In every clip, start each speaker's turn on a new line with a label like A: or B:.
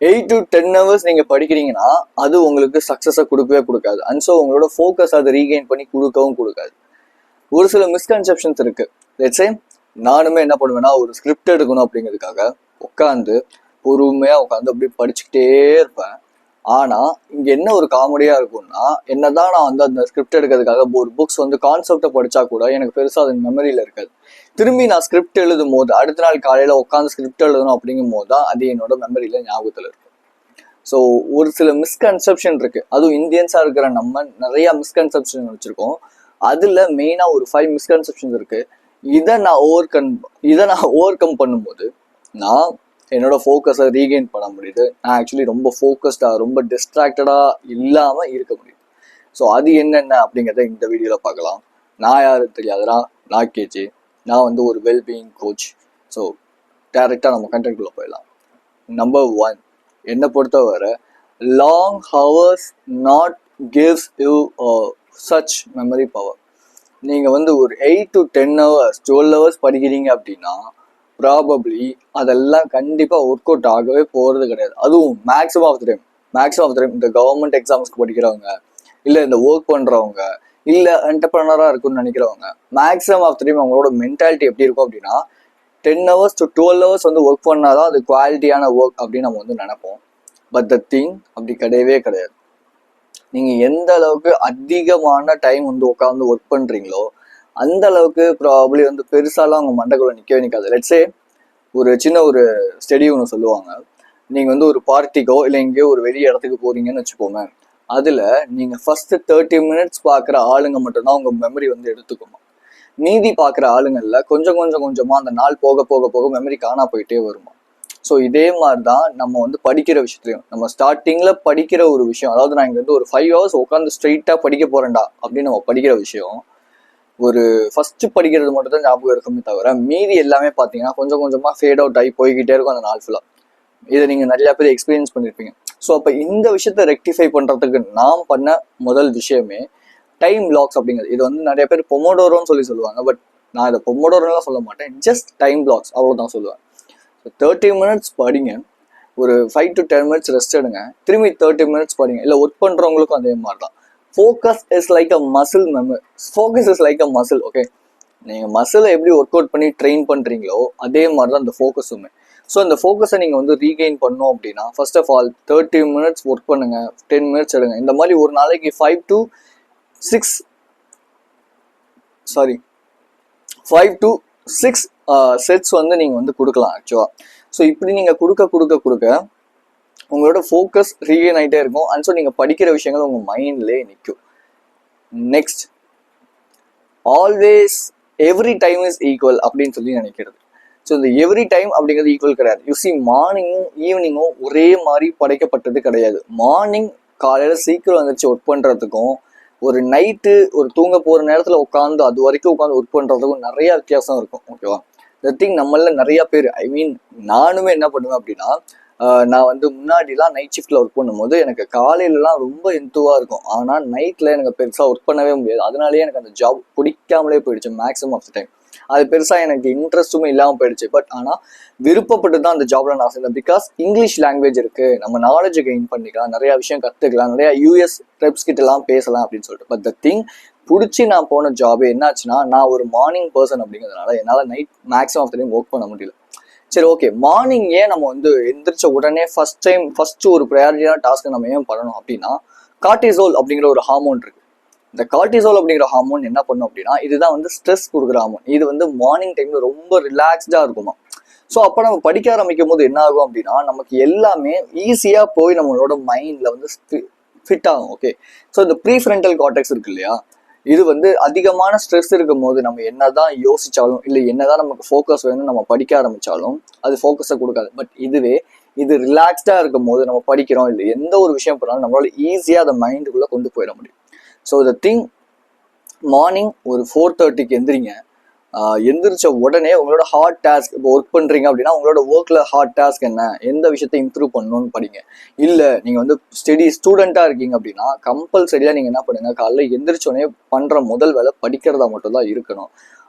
A: 8 to 10 hours நீங்க படிக்கிறீங்கன்னா அது உங்களுக்கு சக்சஸை கொடுக்கவே கொடுக்காது. அண்ட் ஸோ உங்களோட ஃபோக்கஸ் அதை ரீகெயின் பண்ணி கொடுக்கவும் கொடுக்காது. ஒரு சில மிஸ்கன்செப்ஷன்ஸ் இருக்கு. லெட்ஸ் சே நானுமே என்ன பண்ணுவேன்னா, ஒரு ஸ்கிரிப்ட் எடுக்கணும் அப்படிங்கிறதுக்காக உட்காந்து பொறுமையா உட்காந்து அப்படி படிச்சுக்கிட்டே இருப்பேன். ஆனா இங்க என்ன ஒரு காமெடியா இருக்கும்னா, என்னதான் நான் வந்து அந்த ஸ்கிரிப்ட் எடுக்கிறதுக்காக ஒரு புக்ஸ் வந்து கான்செப்டை படிச்சா கூட எனக்கு பெருசா அது மெமரியில இருக்காது. திரும்பி நான் ஸ்கிரிப்ட் எழுதும் போது அடுத்த நாள் காலையில உட்காந்து ஸ்கிரிப்ட் எழுதணும் அப்படிங்கும் போது தான் அது என்னோட மெமரியில ஞாபகத்துல இருக்கு. ஸோ ஒரு சில மிஸ்கன்செப்ஷன் இருக்கு. அதுவும் இந்தியன்ஸா இருக்கிற நம்ம நிறைய மிஸ்கன்செப்ஷன் வச்சிருக்கோம். அதுல மெயினா ஒரு 5 மிஸ்கன்செப்ஷன் இருக்கு. இதை நான் ஓவர் கம் பண்ணும்போது நான் என்னோட ஃபோக்கஸை ரீகெயின் பண்ண முடியுது. நான் ஆக்சுவலி ரொம்ப ஃபோக்கஸ்டா ரொம்ப டிஸ்ட்ராக்டடா இல்லாம இருக்க முடியுது. ஸோ அது என்னென்ன அப்படிங்கிறத இந்த வீடியோல பார்க்கலாம். நான் யாரும் தெரியாதுடா, நான் கேஜி. நான் வந்து ஒரு வெல்பீயிங் கோச். ஸோ டைரக்டா நம்ம கண்டென்ட்குள்ள போயிடலாம். நம்பர் 1, என்னை பொறுத்தவரை long hours not gives you such memory power. நீங்கள் வந்து ஒரு 8 to 10 hours 12 hours படிக்கிறீங்க அப்படின்னா ப்ராபப்ளி அதெல்லாம் கண்டிப்பாக ஒர்க் அவுட் ஆகவே போகிறது கிடையாது. அதுவும் மேக்ஸிமம் ஆஃப் த டைம் இந்த கவர்மெண்ட் எக்ஸாம்ஸ்க்கு படிக்கிறவங்க, இல்லை இந்த ஒர்க் பண்ணுறவங்க, இல்லை என்டர்பிரனராக இருக்குன்னு நினைக்கிறவங்க, மேக்ஸிமம் ஆஃப் த டைம் அவங்களோட மென்டாலிட்டி எப்படி இருக்கும் அப்படின்னா 10 hours to 12 hours வந்து ஒர்க் பண்ணாதான் அது குவாலிட்டியான ஒர்க் அப்படின்னு நம்ம வந்து நினைப்போம். பட் த திங் அப்படி கிடையவே கிடையாது. நீங்கள் எந்த அளவுக்கு அதிகமான டைம் வந்து உட்காந்து ஒர்க் பண்ணுறீங்களோ அந்த அளவுக்கு ப்ராபப்ளி வந்து பெருசாலாம் அவங்க மண்டைக்குள்ள நிற்கவே நிற்காது. லெட்ஸே ஒரு சின்ன ஒரு ஸ்டடி ஒன்று சொல்லுவாங்க. நீங்கள் வந்து ஒரு பார்ட்டிக்கோ இல்லை எங்கேயோ ஒரு வெளிய இடத்துக்கு போகிறீங்கன்னு வச்சுக்கோங்க. அதில் நீங்கள் ஃபஸ்ட்டு 30 minutes பார்க்குற ஆளுங்க மட்டும்தான் உங்கள் மெமரி வந்து எடுத்துக்கணும். மீதி பார்க்குற ஆளுங்களில் கொஞ்சமாக அந்த நாள் போக போக போக மெமரி காணா போயிட்டே வருமா. ஸோ இதே மாதிரி தான் நம்ம வந்து படிக்கிற விஷயத்துலையும், நம்ம ஸ்டார்டிங்கில் படிக்கிற ஒரு விஷயம், அதாவது நான் இங்கே வந்து ஒரு 5 hours உட்காந்து ஸ்ட்ரெயிட்டாக படிக்க போகிறேன்டா அப்படின்னு நம்ம படிக்கிற விஷயம் ஒரு ஃபர்ஸ்ட் படிக்கிறது மட்டும் தான் ஞாபகம் இருக்குமே தவிர மீதி எல்லாமே பார்த்தீங்கன்னா கொஞ்சமாக ஃபேட் அவுட் ஆகி போய்கிட்டே இருக்கும் அந்த நாள் ஃபுல்லாக. இதை நீங்கள் நிறையா பேர் எக்ஸ்பீரியன்ஸ் பண்ணியிருப்பீங்க. ஸோ அப்போ இந்த விஷயத்த ரெக்டிஃபை பண்ணுறதுக்கு நாம் பண்ண முதல் விஷயமே டைம் பிளாக்ஸ் அப்படிங்கிறது. இது வந்து நிறைய பேர் பொமோடோரோன்னு சொல்லுவாங்க. பட் நான் இதை பொமோடோரோலாம் சொல்ல மாட்டேன், ஜஸ்ட் டைம் பிளாக்ஸ் அவ்வளோதான் சொல்லுவேன். 30 minutes படிங்க, ஒரு 5 to 10 minutes ரெஸ்ட் எடுங்க, திரும்பி 30 minutes படிங்க. இல்லை ஒர்க் பண்ணுறவங்களுக்கும் அதே மாதிரி தான். Focus is like a muscle muscle. Okay, நீங்கள் மசிலை எப்படி ஒர்க் அவுட் பண்ணி ட்ரெயின் பண்ணுறீங்களோ அதே மாதிரி தான் இந்த ஃபோக்கஸுமே. ஸோ இந்த ஃபோக்கஸை நீங்கள் வந்து ரீகெயின் பண்ணோம் அப்படின்னா first of all 30 minutes work பண்ணுங்க, 10 minutes எடுங்க. இந்த மாதிரி ஒரு நாளைக்கு 5 to 6 செட்ஸ் வந்து நீங்கள் வந்து கொடுக்கலாம் ஆக்சுவலாக. ஸோ இப்படி நீங்கள் கொடுக்க உங்களோட ஃபோக்கஸ் ரீகெயின் ஆகிட்டே இருக்கும். அண்ட் ஸோ நீங்கள் படிக்கிற விஷயங்கள் உங்கள் மைண்ட்லேயே நிற்கும். Next, always every time is equal அப்படின்னு சொல்லி நினைக்கிறது. ஸோ இந்த எவ்ரி டைம் அப்படிங்கிறது ஈக்குவல் கிடையாது. யூசி மார்னிங்கும் ஈவினிங்கும் ஒரே மாதிரி படைக்கப்பட்டது கிடையாது. மார்னிங் காலையில் சீக்கிரம் வந்துருச்சு ஒர்க் பண்ணுறதுக்கும் ஒரு நைட்டு ஒரு தூங்க போகிற நேரத்தில் உட்காந்து அது வரைக்கும் உட்காந்து ஒர்க் பண்ணுறதுக்கும் நிறைய வித்தியாசம் இருக்கும். ஓகேவா? இந்த திங் நம்மள நிறைய பேர், நானுமே என்ன பண்ணுவேன் அப்படின்னா, நான் வந்து முன்னாடிலாம் நைட் ஷிஃப்டில் ஒர்க் பண்ணும்போது எனக்கு காலையிலலாம் ரொம்ப எந்துவாக இருக்கும். ஆனால் நைட்டில் எனக்கு பெருசாக ஒர்க் பண்ணவே முடியாது. அதனாலேயே எனக்கு அந்த ஜாப் பிடிக்காமலே போயிடுச்சு மேக்ஸிமம் ஆஃப் த டைம். அது பெருசாக எனக்கு இன்ட்ரெஸ்ட்டுமே இல்லாமல் போயிடுச்சு. பட் ஆனால் விருப்பப்பட்டு தான் அந்த ஜாப்ல நான் சேர்ந்தேன். பிகாஸ் இங்கிலீஷ் லாங்குவேஜ் இருக்குது, நம்ம நாலேஜ் கெயின் பண்ணிக்கலாம், நிறையா விஷயம் கற்றுக்கலாம், நிறையா யூஎஸ் ரெப்ஸ் கிட்டலாம் பேசலாம் அப்படின்னு சொல்லிட்டு. பட் த திங், பிடிச்சி நான் போன ஜாபே என்னாச்சுன்னா, நான் ஒரு மார்னிங் பர்சன் அப்படிங்கிறதுனால என்னால் night maximum of the time work பண்ண முடியல. சரி, ஓகே, மார்னிங் ஏன் நம்ம வந்து எந்திரிச்ச உடனே ஃபர்ஸ்ட் ஒரு ப்ரையாரிட்டியான டாஸ்க்கு நம்ம ஏன் பண்ணணும் அப்படின்னா, கார்டிசோல் அப்படிங்கிற ஒரு ஹார்மோன் இருக்கு. இந்த கார்டிசோல் அப்படிங்கிற ஹார்மோன் என்ன பண்ணும் அப்படின்னா, இதுதான் வந்து ஸ்ட்ரெஸ் கொடுக்குற ஹார்மோன். இது வந்து மார்னிங் டைம்ல ரொம்ப ரிலாக்ஸ்டா இருக்குமா. ஸோ அப்போ நம்ம படிக்க ஆரம்பிக்கும் போது என்ன ஆகும் அப்படின்னா, நமக்கு எல்லாமே ஈஸியாக போய் நம்மளோட மைண்டில் வந்து ஃபிட் ஆகும். ஓகே, ஸோ இந்த ப்ரீஃப்ரண்டல் கார்டெக்ஸ் இருக்கு இல்லையா, இது வந்து அதிகமான ஸ்ட்ரெஸ் இருக்கும் போது நம்ம என்னதான் யோசிச்சாலும் இல்லை என்னதான் நமக்கு ஃபோக்கஸ் வேணும்னு நம்ம படிக்க ஆரம்பிச்சாலும் அது ஃபோக்கஸை கொடுக்காது. பட் இது ரிலாக்ஸ்டாக இருக்கும் போது நம்ம படிக்கிறோம் இல்லை எந்த ஒரு விஷயம் பண்ணாலும் நம்மளால ஈஸியாக அதை மைண்டுக்குள்ளே கொண்டு போயிட முடியும். ஸோ த திங், மார்னிங் ஒரு 4:30க்கு எந்திரிங்க. எந்திரிச்ச உடனே உங்களோட ஹார்ட் டாஸ்க், இப்போ ஒர்க் பண்ணுறீங்க அப்படின்னா உங்களோட ஒர்க்கில் ஹார்ட் டாஸ்க் என்ன, எந்த விஷயத்தை இம்ப்ரூவ் பண்ணணும்னு படிங்க. இல்லை நீங்கள் வந்து ஸ்டூடெண்ட்டாக இருக்கீங்க அப்படின்னா கம்பல்சரியாக நீங்கள் என்ன பண்ணுங்க, காலைல எந்திரிச்சோடனே பண்ணுற முதல் வேலை படிக்கிறதா மட்டும்தான் இருக்கணும்.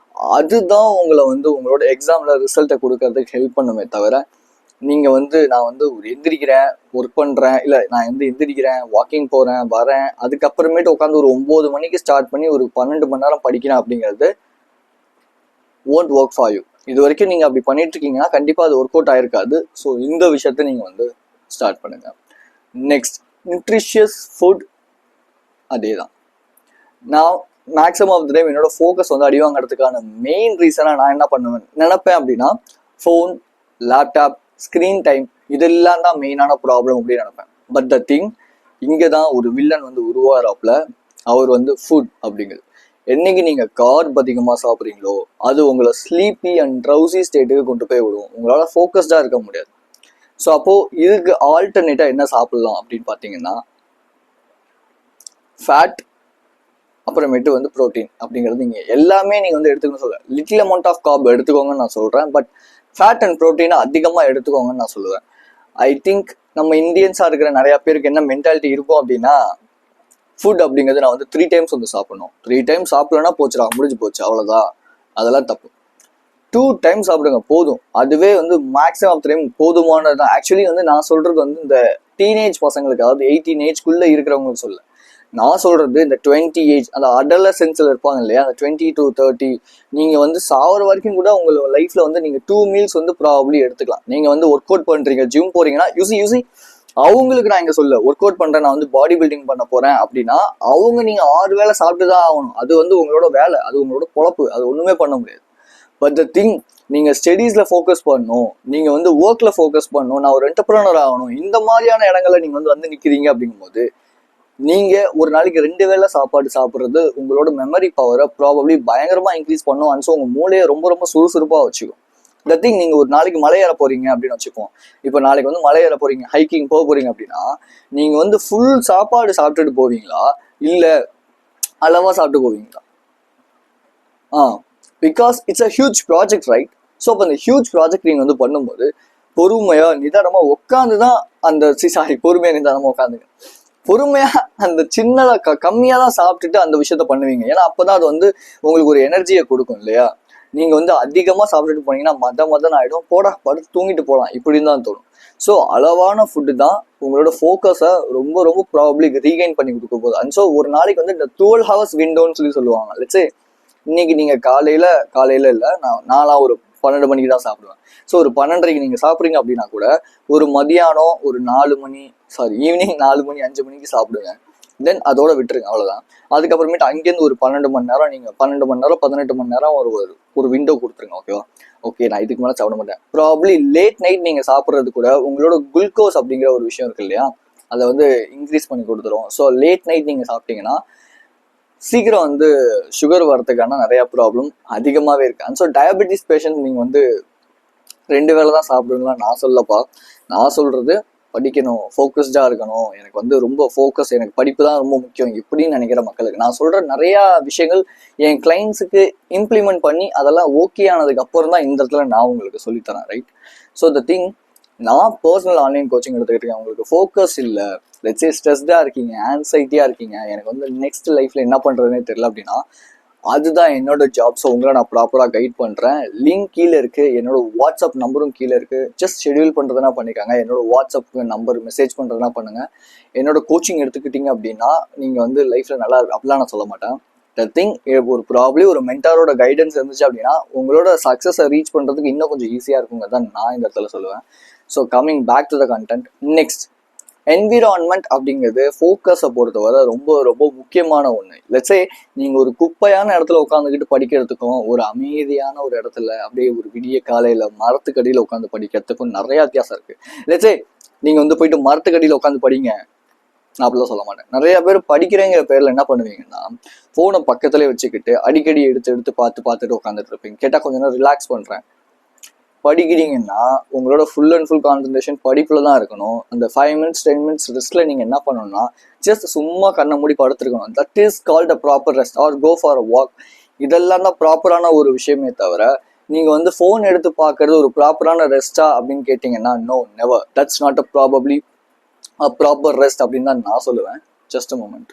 A: அதுதான் உங்களை வந்து உங்களோட எக்ஸாமில் ரிசல்ட்டை கொடுக்கறதுக்கு ஹெல்ப் பண்ணுமே தவிர நீங்கள் வந்து நான் வந்து ஒரு எந்திரிக்கிறேன், ஒர்க் பண்ணுறேன், இல்லை நான் வந்து எந்திரிக்கிறேன், வாக்கிங் போகிறேன், வரேன், அதுக்கப்புறமேட்டு உட்காந்து ஒரு 9 மணிக்கு ஸ்டார்ட் பண்ணி ஒரு 12 மணி நேரம் படிக்கிறேன் அப்படிங்கிறது won't work for you. இது வரைக்கும் நீங்கள் அப்படி பண்ணிட்டு இருக்கீங்கன்னா கண்டிப்பாக அது ஒர்க் அவுட் ஆயிருக்காது. ஸோ இந்த விஷயத்த நீங்கள் வந்து ஸ்டார்ட் பண்ணுங்க. Next, nutritious food. அதே தான். நான் மேக்ஸிமம் ஆஃப் த டைம் என்னோட ஃபோக்கஸ் வந்து அடிவாங்கிறதுக்கான மெயின் ரீசனாக நான் என்ன பண்ணுவேன் நினைப்பேன் அப்படின்னா, ஃபோன், லேப்டாப், ஸ்க்ரீன் டைம் இதெல்லாம் தான் மெயினான ப்ராப்ளம் அப்படின்னு நினைப்பேன். பட் த திங், இங்கே தான் ஒரு வில்லன் வந்து உருவாகிறாப்புல. அவர் வந்து ஃபுட் அப்படிங்கிறது. என்னைக்கு நீங்கள் கார்ப் அதிகமாக சாப்பிட்றீங்களோ அது உங்களை ஸ்லீப்பி அண்ட் ட்ரௌசி ஸ்டேட்டுக்கு கொண்டு போய் விடும். உங்களால் ஃபோக்கஸ்டாக இருக்க முடியாது. ஸோ அப்போது இதுக்கு ஆல்டர்னேட்டாக என்ன சாப்பிட்லாம் அப்படின்னு பார்த்தீங்கன்னா, ஃபேட் அப்புறமேட்டு வந்து ப்ரோட்டீன் அப்படிங்கிறது. நீங்கள் எல்லாமே நீங்கள் வந்து எடுத்துக்கணும்னு சொல்லுவேன். லிட்டில் அமௌண்ட் ஆஃப் கார்ப் எடுத்துக்கோங்கன்னு நான் சொல்கிறேன். பட் ஃபேட் அண்ட் ப்ரோட்டீனை அதிகமாக எடுத்துக்கோங்கன்னு நான் சொல்லுவேன். ஐ திங்க் நம்ம இந்தியன்ஸாக இருக்கிற நிறையா பேருக்கு என்ன மென்டாலிட்டி இருக்கும் அப்படின்னா, ஃபுட் அப்படிங்கிறது நான் வந்து 3 டைம்ஸ் வந்து சாப்பிடணும். 3 டைம்ஸ் சாப்பிடலன்னா போச்சுடா, முடிஞ்சு போச்சு, அவ்வளோதான். அதெல்லாம் தப்பு. 2 டைம்ஸ் சாப்பிடுங்க போதும். அதுவே வந்து மேக்ஸிமம் ஆஃப் டைம் போதுமானது தான். ஆக்சுவலி வந்து நான் சொல்கிறது வந்து இந்த டீனேஜ் பசங்களுக்கு, அதாவது 18 ஏஜ்குள்ளே இருக்கிறவங்களுக்கு சொல்ல. நான் சொல்கிறது இந்த 20 ஏஜ், அந்த அடலசென்ஸில் இருப்பாங்க இல்லையா, அந்த 20 to 30, நீங்கள் வந்து சாவர வரைக்கும் கூட உங்களோட லைஃப்பில் வந்து நீங்கள் 2 மீல்ஸ் வந்து ப்ராபப்ளி எடுத்துக்கலாம். நீங்கள் வந்து ஒர்க் அவுட் பண்ணுறீங்க, ஜிம் போகிறீங்கன்னா, யூசி அவங்களுக்கு நான் இங்கே சொல்ல ஒர்க் அவுட் பண்ணுறேன், நான் வந்து பாடி பில்டிங் பண்ண போகிறேன் அப்படின்னா அவங்க நீங்கள் 6 வேளை சாப்பிட்டு தான் ஆகணும். அது வந்து உங்களோட வேலை, அது உங்களோட பொழப்பு, அது ஒன்றுமே பண்ண முடியாது. பட் த திங், நீங்கள் ஸ்டடீஸில் ஃபோக்கஸ் பண்ணணும், நீங்கள் வந்து ஒர்க்கில் ஃபோக்கஸ் பண்ணணும், நான் ஒரு என்டர்பிரனர் ஆகணும், இந்த மாதிரியான இடங்களில் நீங்கள் வந்து நிற்கிறீங்க அப்படிங்கும்போது நீங்கள் ஒரு நாளைக்கு 2 வேளை சாப்பாடு சாப்பிட்றது உங்களோட மெமரி பவரை ப்ராபப்ளி பயங்கரமாக இன்க்ரீஸ் பண்ணும். அண்ட் ஸோ உங்கள் மூளையை ரொம்ப ரொம்ப சுறுசுறுப்பாக வச்சுக்கும். த திங், நீங்கள் ஒரு நாளைக்கு மலை ஏற போகிறீங்க அப்படின்னு வச்சுப்போம். இப்போ நாளைக்கு வந்து மலை ஏற போகிறீங்க, ஹைக்கிங் போக போகிறீங்க அப்படின்னா நீங்கள் வந்து ஃபுல் சாப்பாடு சாப்பிட்டுட்டு போவீங்களா, இல்லை அளவாக சாப்பிட்டு போவீங்களா? Because it's a huge project, right? So அப்போ அந்த ஹியூஜ் ப்ராஜெக்ட் நீங்கள் வந்து பண்ணும்போது பொறுமையாக நிதானமாக உட்காந்து தான் பொறுமையாக நிதானமாக உட்காந்துங்க. பொறுமையாக அந்த சின்னதாக கம்மியாக தான் சாப்பிட்டுட்டு அந்த விஷயத்த பண்ணுவீங்க. ஏன்னா அப்போ தான் அது வந்து உங்களுக்கு ஒரு எனர்ஜியை கொடுக்கும் இல்லையா? நீங்கள் வந்து அதிகமாக சாப்பிட்டுட்டு போனீங்கன்னா மதம் ஆகிடும், போடா படுத்து தூங்கிட்டு போகலாம் இப்படின்னு தான் தோணும். ஸோ அளவான ஃபுட்டு தான் உங்களோட ஃபோக்கஸை ரொம்ப ரொம்ப ப்ராபப்ளி ரீகெயின் பண்ணி கொடுக்க போகுது. அண்ட் ஸோ ஒரு நாளைக்கு வந்து இந்த 12 hours விண்டோன்னு சொல்லுவாங்க. லெட்ஸே இன்னைக்கு நீங்கள் காலையில் இல்லை, நான்லாம் ஒரு 12 மணிக்கு தான் சாப்பிடுவேன். ஸோ ஒரு 12:30க்கு நீங்கள் சாப்பிட்றீங்க அப்படின்னா கூட ஒரு மதியானம் ஒரு ஈவினிங் 4 மணி 5 மணிக்கு சாப்பிடுங்க. தென் அதோட விட்டுருங்க, அவ்வளோதான். அதுக்கப்புறமேட்டு அங்கேருந்து ஒரு 12 மணி நேரம், நீங்கள் 12 மணி நேரம் 18 மணி நேரம் ஒரு விண்டோ கொடுத்துருங்க. ஓகேவா? ஓகே, நான் இதுக்கு மேலே சாப்பிட மாட்டேன். ப்ராப்ளி லேட் நைட் நீங்கள் சாப்பிட்றது கூட உங்களோட குளுக்கோஸ் அப்படிங்கிற ஒரு விஷயம் இருக்கு இல்லையா, அதை வந்து இன்க்ரீஸ் பண்ணி கொடுத்துரும். ஸோ லேட் நைட் நீங்கள் சாப்பிட்டீங்கன்னா சீக்கிரம் வந்து சுகர் வரதுக்கான நிறையா ப்ராப்ளம் அதிகமாகவே இருக்கு. அண்ட் ஸோ டயபெட்டிஸ் பேஷண்ட் நீங்கள் வந்து 2 வேளை தான் சாப்பிடுங்களா நான் சொல்லப்பா. நான் சொல்கிறது படிக்கணும், ஃபோக்கஸ்டாக இருக்கணும், எனக்கு வந்து ரொம்ப ஃபோக்கஸ், எனக்கு படிப்பு தான் ரொம்ப முக்கியம் இப்படின்னு நினைக்கிற மக்களுக்கு நான் சொல்கிற நிறையா விஷயங்கள் என் கிளைண்ட்ஸுக்கு இம்ப்ளிமெண்ட் பண்ணி அதெல்லாம் ஓகே ஆனதுக்கு அப்புறம் தான் இந்த இடத்துல நான் உங்களுக்கு சொல்லித்தரேன், ரைட்? ஸோ த திங், நான் பர்சனல் ஆன்லைன் கோச்சிங் எடுத்துக்கிட்டு உங்களுக்கு ஃபோக்கஸ் இல்லை, லெட்ஸே ஸ்ட்ரெஸ்டாக இருக்கீங்க, ஆன்சைட்டியாக இருக்கீங்க, எனக்கு வந்து நெக்ஸ்ட் லைஃப்பில் என்ன பண்ணுறதுனே தெரியல அப்படின்னா அதுதான் என்னோட ஜாப். ஸோ உங்களை நான் ப்ராப்பராக கைட் பண்ணுறேன். லிங்க் கீழே இருக்குது, என்னோட வாட்ஸ்அப் நம்பரும் கீழே இருக்குது. ஜஸ்ட் ஷெடியூல் பண்ணுறதுனா பண்ணிக்காங்க. என்னோட வாட்ஸ்அப் நம்பர் மெசேஜ் பண்ணுறதுனா பண்ணுங்கள். என்னோட கோச்சிங் எடுத்துக்கிட்டீங்க அப்படின்னா நீங்கள் வந்து லைஃப்பில் நல்லா அப்படிலாம் நான் சொல்ல மாட்டேன். த திங், ப்ராப்ளி ஒரு மென்டாரோட கைடன்ஸ் இருந்துச்சு அப்படின்னா உங்களோட சக்ஸஸை ரீச் பண்ணுறதுக்கு இன்னும் கொஞ்சம் ஈஸியாக இருக்குங்க தான் நான் இந்த இடத்துல சொல்லுவேன். So coming back to the content, next environment அப்படிங்கிறது ஃபோக்கஸை பொறுத்தவரை ரொம்ப ரொம்ப முக்கியமான ஒன்று. லெட்ஸே நீங்கள் ஒரு குப்பையான இடத்துல உட்காந்துக்கிட்டு படிக்கிறதுக்கும் ஒரு அமைதியான ஒரு இடத்துல அப்படியே ஒரு விடிய காலையில் மரத்துக்கடியில் உட்காந்து படிக்கிறதுக்கும் நிறையா வித்தியாசம் இருக்குது. லெட்ஸே நீங்கள் வந்து போயிட்டு மரத்துக்கடியில் உட்காந்து படிங்க, நான் அப்படிலாம் சொல்ல மாட்டேன். நிறைய பேர் படிக்கிறேங்கிற பேரில் என்ன பண்ணுவீங்கன்னா ஃபோனை பக்கத்துலேயே வச்சுக்கிட்டு அடிக்கடி எடுத்து பார்த்துட்டு உட்காந்துட்டு இருப்பீங்க. கேட்டால் கொஞ்ச நேரம் ரிலாக்ஸ் பண்ணுறேன். படிக்கிறீங்கன்னா உங்களோட ஃபுல் அண்ட் ஃபுல் கான்சன்ட்ரேஷன் படிப்பில் தான் இருக்கணும். அந்த 5 minutes 10 minutes ரெஸ்ட்டில் நீங்கள் என்ன பண்ணணும்னா ஜஸ்ட் சும்மா கண்ணை மூடி படுத்துருக்கணும். That is called a proper rest or go for a walk. இதெல்லாம் தான் ப்ராப்பரான ஒரு விஷயமே தவிர நீங்கள் வந்து ஃபோன் எடுத்து பார்க்கறது ஒரு ப்ராப்பரான ரெஸ்ட்டா அப்படின்னு கேட்டிங்கன்னா no, never. That's not a proper rest அப்படின்னு தான் நான் சொல்லுவேன். Just a moment.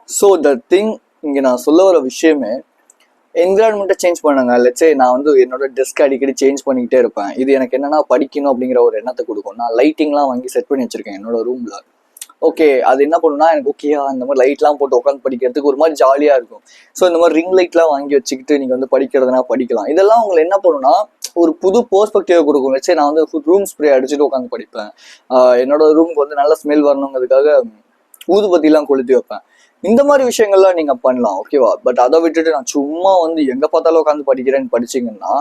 A: So the thing, இங்கே நான் சொல்ல வர விஷயமே என்விரான்மெண்ட்டை சேஞ்ச் பண்ணுங்க. லெட்ஸே நான் வந்து என்னோட டெஸ்க் அடிக்கடி சேஞ்ச் பண்ணிக்கிட்டே இருப்பேன். இது எனக்கு என்னன்னா படிக்கணும் அப்படிங்கிற ஒரு எண்ணத்தை கொடுக்கும். நான் லைட்டிங்லாம் வாங்கி செட் பண்ணி வச்சிருக்கேன் என்னோட ரூம்ல. ஓகே, அது என்ன பண்ணுன்னா எனக்கு ஓகேயா இந்த மாதிரி லைட்லாம் போட்டு உட்காந்து படிக்கிறதுக்கு ஒரு மாதிரி ஜாலியாக இருக்கும். ஸோ இந்த மாதிரி ரிங் லைட்லாம் வாங்கி வச்சுக்கிட்டு நீங்கள் வந்து படிக்கிறதுனா படிக்கலாம். இதெல்லாம் உங்களை என்ன பண்ணுன்னா ஒரு புது பெர்ஸ்பெக்டிவ் கொடுக்கும். வச்சு நான் வந்து ரூம் ஸ்ப்ரே அடிச்சுட்டு உட்காந்து படிப்பேன். என்னோட ரூமுக்கு வந்து நல்ல ஸ்மெல் வரணுங்கிறதுக்காக ஊதுபத்திலாம் கொளுத்தி வைப்பேன். இந்த மாதிரி விஷயங்கள்லாம் நீங்க பண்ணலாம், ஓகேவா? பட் அதை விட்டுட்டு நான் சும்மா வந்து எங்க பார்த்தாலும் உட்காந்து படிக்கிறேன்னு படிச்சீங்கன்னா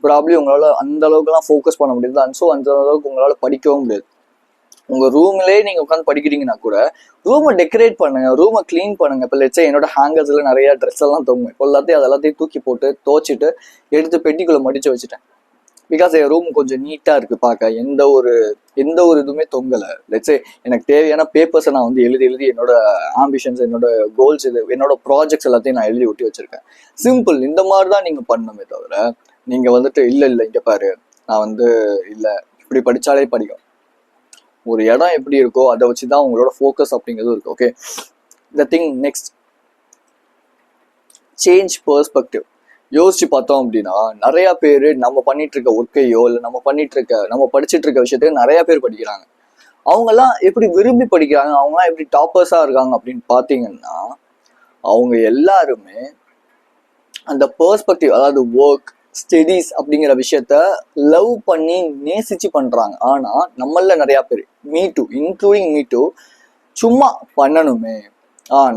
A: ப்ராப்ளி உங்களால அந்த அளவுக்குலாம் ஃபோக்கஸ் பண்ண முடியாது. அண்ட் ஸோ அந்த அளவுக்கு உங்களால படிக்கவும் முடியாது. உங்க ரூம்லயே நீங்க உட்காந்து படிக்கிறீங்கன்னா கூட ரூமை டெக்கரேட் பண்ணுங்க, ரூமை கிளீன் பண்ணுங்க. இப்போ லெட்ஸே என்னோட ஹேங்கர்ஸ்ல நிறைய ட்ரெஸ் எல்லாம் தொங்கும். இப்போ எல்லாத்தையும் தூக்கி போட்டு துவச்சிட்டு எடுத்து பெட்டிக்குள்ள மடிச்சு வச்சுட்டேன். பிகாஸ் என் ரூம் கொஞ்சம் நீட்டா இருக்கு பார்க்க. எந்த ஒரு இதுவுமே தொங்கலை. லெட்ஸே எனக்கு தேவையான பேப்பர்ஸை நான் வந்து எழுதி என்னோட ஆம்பிஷன்ஸ், என்னோட கோல்ஸ், என்னோட ப்ராஜெக்ட்ஸ் எல்லாத்தையும் நான் எழுதி ஒட்டி வச்சிருக்கேன். சிம்பிள். இந்த மாதிரி தான் நீங்க பண்ணணுமே தவிர நீங்க வந்துட்டு இல்லை இங்க பாரு நான் வந்து இல்லை இப்படி படிச்சாலே படிக்கும். ஒரு இடம் எப்படி இருக்கோ அதை வச்சுதான் உங்களோட ஃபோக்கஸ் அப்படிங்கிறது இருக்கு. Okay, the thing next, change perspective. யோசிச்சு பார்த்தோம் அப்படின்னா நிறைய பேர் நம்ம பண்ணிட்டு இருக்க ஒர்க்கையோ இல்லை நம்ம படிச்சுட்டு இருக்க விஷயத்தையோ நிறைய பேர் படிக்கிறாங்க. அவங்கெல்லாம் எப்படி விரும்பி படிக்கிறாங்க, அவங்கலாம் எப்படி டாப்பர்ஸா இருக்காங்க அப்படின்னு பார்த்தீங்கன்னா அவங்க எல்லாருமே அந்த பெர்ஸ்பெக்டிவ், அதாவது ஒர்க், ஸ்டடீஸ் அப்படிங்கிற விஷயத்த லவ் பண்ணி நேசிச்சு பண்றாங்க. ஆனா நம்மள நிறைய பேர், me too, including me too, சும்மா பண்ணணுமே,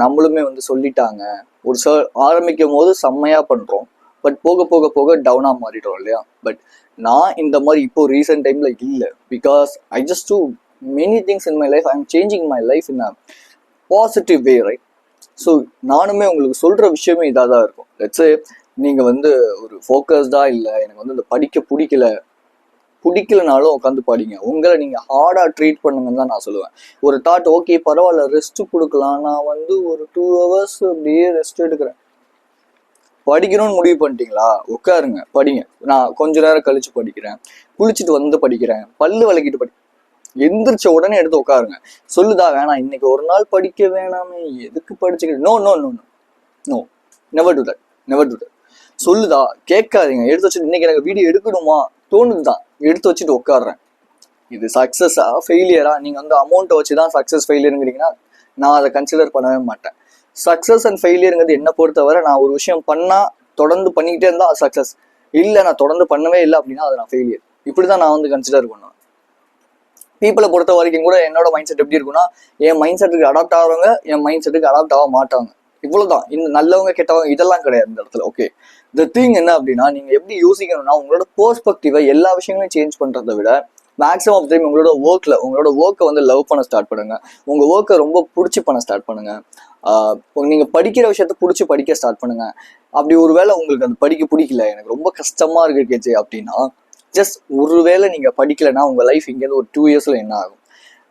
A: நம்மளுமே வந்து சொல்லிட்டாங்க, ஒரு ஆரம்பிக்கும் போது செம்மையா பண்றோம், பட் போக போக போக டவுனா மாறிடுறோம் இல்லையா? பட் நான் இந்த மாதிரி இப்போ ரீசெண்ட் டைம்ல இல்லை. Because I just too many things in my life. I am changing my life in a positive way, right? So நானுமே உங்களுக்கு சொல்ற விஷயமே இதாக தான் இருக்கும். லெட்ஸே நீங்க வந்து ஒரு ஃபோக்கஸ்டா இல்லை, எனக்கு வந்து இந்த படிக்க பிடிக்கலனாலும் உட்காந்து படிங்க. உங்களை நீங்க ஹார்டா ட்ரீட் பண்ணுங்கன்னு தான் நான் சொல்லுவேன். ஒரு தாட், ஓகே பரவாயில்ல ரெஸ்ட் கொடுக்கலாம், நான் வந்து ஒரு 2 hours அப்படியே ரெஸ்ட் எடுக்கிறேன். படிக்கணும்னு முடிவு பண்ணிட்டீங்களா, உட்காருங்க படிங்க. நான் கொஞ்ச நேரம் கழிச்சு படிக்கிறேன், குளிச்சுட்டு வந்து படிக்கிறேன், பல்லு விளக்கிட்டு எந்திரிச்ச உடனே எடுத்து உட்காருங்க. சொல்லுதா வேணாம் இன்னைக்கு ஒரு நாள் படிக்க வேணாமே, எதுக்கு படிச்சுக்கிட்டு, no no no no no, never do that. சொல்லுதா கேட்காதீங்க. எடுத்து வச்சுட்டு இன்னைக்கு எனக்கு வீடியோ எடுக்கணுமா தோணுதுதான், எடுத்து வச்சுட்டு உட்காடுறேன். இது சக்சஸா ஃபெயிலியரா? நீங்க வந்து அமௌண்ட்டை வச்சுதான் சக்சஸ் ஃபெயிலியருங்கிறீங்கன்னா நான் அதை கன்சிடர் பண்ணவே மாட்டேன். சக்சஸ் அண்ட் ஃபெயிலியருங்கிறது என்ன பொறுத்தவரை, நான் ஒரு விஷயம் பண்ணா தொடர்ந்து பண்ணிக்கிட்டே இருந்தா அது சக்சஸ். இல்லை நான் தொடர்ந்து பண்ணவே இல்லை அப்படின்னா அது நான் ஃபெயிலியர். இப்படிதான் நான் வந்து கன்சிடர் பண்ணுவேன். பீப்புளை பொறுத்த வரைக்கும் கூட என்னோட மைண்ட் செட் எப்படி இருக்குன்னா, என் மைண்ட் செட்டுக்கு அடாப்ட் ஆகிறவங்க என் மைண்ட் செட்டுக்கு அடாப்ட் ஆக மாட்டாங்க. இவ்வளவுதான். இந்த நல்லவங்க கெட்டவங்க இதெல்லாம் கிடையாது இந்த இடத்துல. ஓகே, த திங் என்ன அப்படின்னா, நீங்க எப்படி யோசிக்கணும்னா உங்களோட பெர்ஸ்பெக்டிவை எல்லா விஷயங்களையும் சேஞ்ச் பண்றதை விட மேக்ஸிமம் ஆஃப் டைம் உங்களோட ஒர்க்கை வந்து லவ் பண்ண ஸ்டார்ட் பண்ணுங்க. உங்க ஒர்க்கை ரொம்ப பிடிச்சி பண்ண ஸ்டார்ட் பண்ணுங்க. நீங்க படிக்கிற விஷயத்த பிடிச்சி படிக்க ஸ்டார்ட் பண்ணுங்க. அப்படி ஒருவேளை உங்களுக்கு அது படிக்க பிடிக்கல, எனக்கு ரொம்ப கஷ்டமா இருக்கு கேச்சு அப்படின்னா, ஜஸ்ட் ஒருவேளை நீங்க படிக்கலைன்னா உங்க லைஃப் இங்கேருந்து ஒரு 2 yearsல என்ன ஆகும்?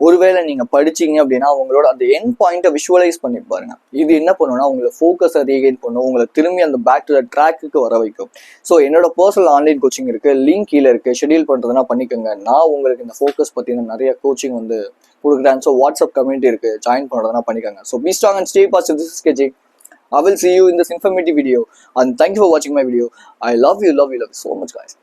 A: ஒருவேளை நீங்க படிச்சீங்க அப்படின்னா உங்களோட அந்த எண்ட் பாயிண்ட்டை விஷுவலைஸ் பண்ணி பாருங்க. இது என்ன பண்ணுன்னா உங்களை ஃபோக்கஸை ரீகெயின் பண்ணும், உங்களை திரும்பி அந்த பேக் டு த ட்ராக்கு வர வைக்கும். ஸோ என்னோட பர்சனல் ஆன்லைன் கோச்சிங் இருக்கு, லிங்க் கீழே இருக்கு, ஷெடியூல் பண்றதுனா பண்ணிக்கோங்க. நான் உங்களுக்கு இந்த ஃபோக்கஸ் பத்தின நிறைய கோச்சிங் வந்து கொடுக்குறேன். ஸோ வாட்ஸ்அப் கம்யூனிட்டி இருக்கு, ஜாயின் பண்றதுனா பண்ணிக்கோங்க. So be strong and stay positive. This is KJ. I will see you in this informative video and thank you for watching my video. I love you so much guys.